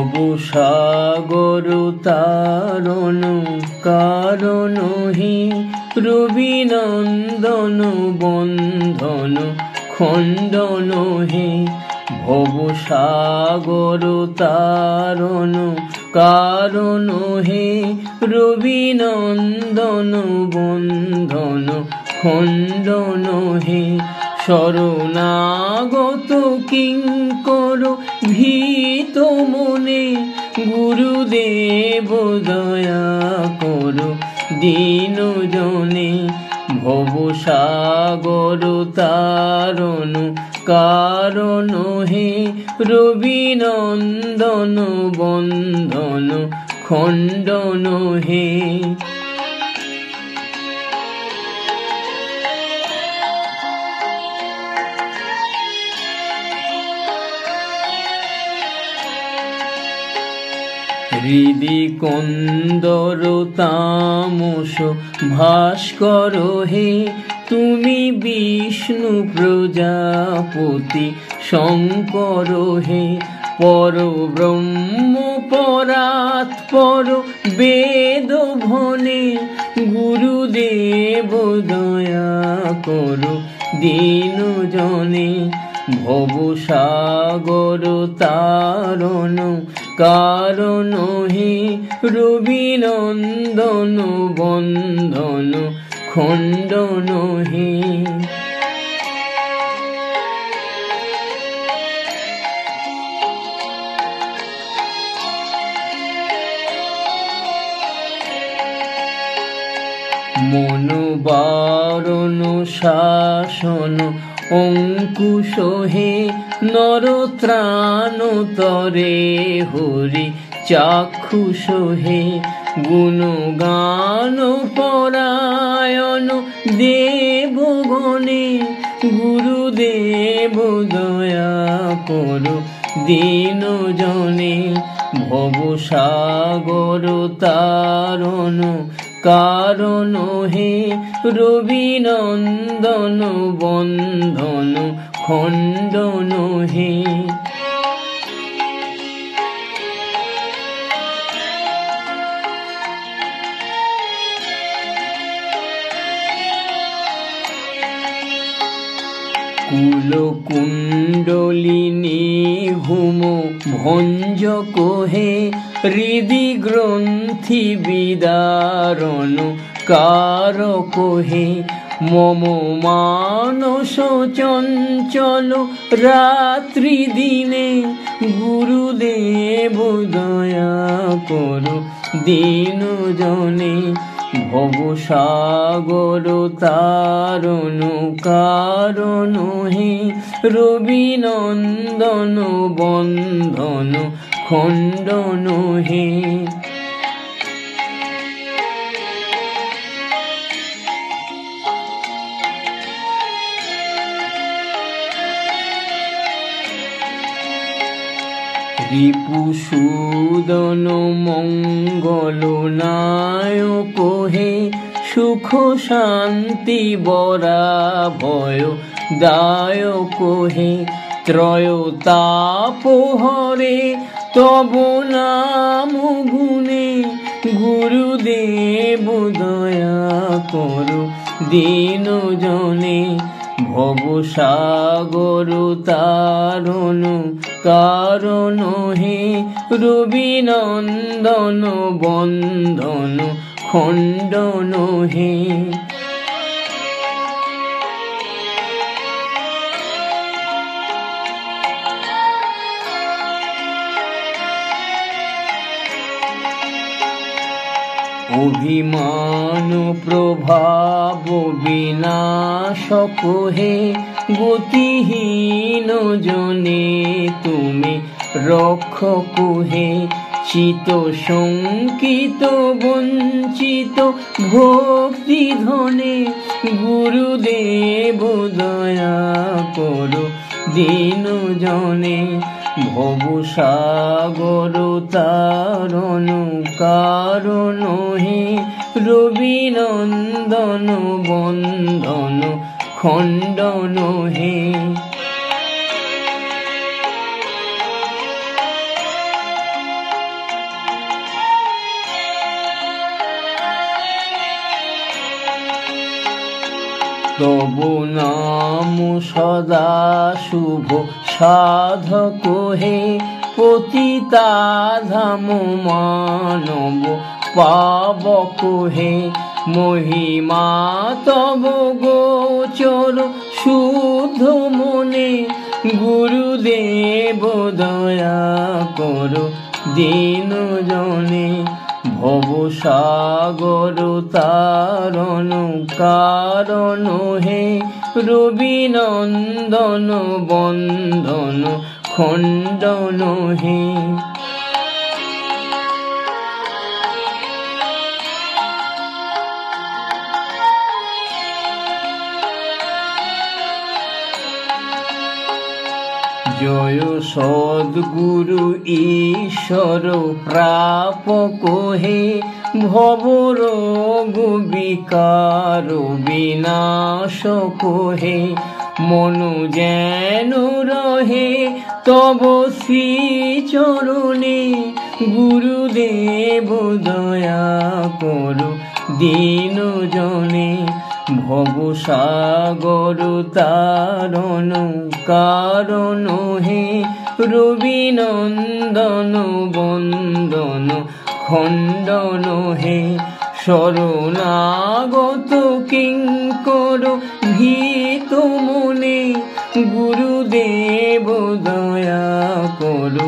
ভবসাগর তারণ কারণ হে রবিনন্দন বন্ধন খণ্ডন হে ভবসাগর তারণ কারণ হে রবিনন্দন বন্ধন খণ্ডন হে শরণাগত কিঙ্কর ভীত মনে গুরুদেব দয়া করো দীন জনে ভবসাগর তারণ কারণ হে রবিনন্দন বন্ধন খণ্ডন হে হৃদি কন্দর তামস ভাস্কর হে তুমি বিষ্ণু প্রজাপতি শঙ্কর হে পর ব্রহ্ম পরাৎপর বেদ ভনে গুরুদেব দয়া করো দীন জনে ভবসাগর তারণ কারণ হে রবিনন্দন বন্ধন খণ্ডন হে মনোবারণ শাসন অঙ্কুশ হে নরত্রাণ তরে হরি চাক্ষুষ হে গুণগান পরায়ণ দেবগণে গুরুদেব দয়া করো দীন জনে ভবসাগর তারণ কারণ হে রবিনন্দন বন্ধন খণ্ডন হে কুলকুণ্ডলিনী ঘুম ভঞ্জক হে হৃদি গ্রন্থি বিদারণ কারক হে মম মানস চঞ্চল রাত্রি দিনে গুরুদেব দয়া করো দীন জনে ভবসাগর তারণ কারণ হে রবিনন্দন বন্ধন খণ্ডন হে রিপুসূদন মঙ্গল নায়ক হে সুখ শান্তি বরাভয় দায়ক হে ত্রয়তাপ হরে তব নাম গুণে গুরুদেব দয়া করো দীন জনে ভবসাগর তারণ কারণ হে রবিনন্দন বন্ধন খণ্ডন হে অভিমান প্রভাব বিনাশক হে গতিহীন জনে তুমি রক্ষক হে চিত শঙ্কিত বঞ্চিত ভক্তি ধনে গুরুদেব দয়া করো দীন জনে ভবসাগর তারণ কারণ হে রবিনন্দন বন্ধন খণ্ডন হে তবু নাম সদা শুভ সাধক হে, পতিতা ধাম মানব পাবক হে। মহিমা তব গোচর শুদ্ধ মনে, গুরুদেব দয়া করো দীন জনে। ভব সাগর তারণ কারণ হে, রবি নন্দন বন্দন খণ্ডন হে। জয় সদ্গুরু ঈশ্বর প্রাপক হে, ভবরোগ বিকার বিনাশক হে। মনু যেন রহে তব শ্রী চরণে, গুরুদেব দয়া করো দীন জনে। ভব সাগর তারণ কারণ হে, রবি নন্দন বন্দন খণ্ডন হে। শরণাগত কিঙ্কর ভীত মনে, গুরুদেব দয়া করো।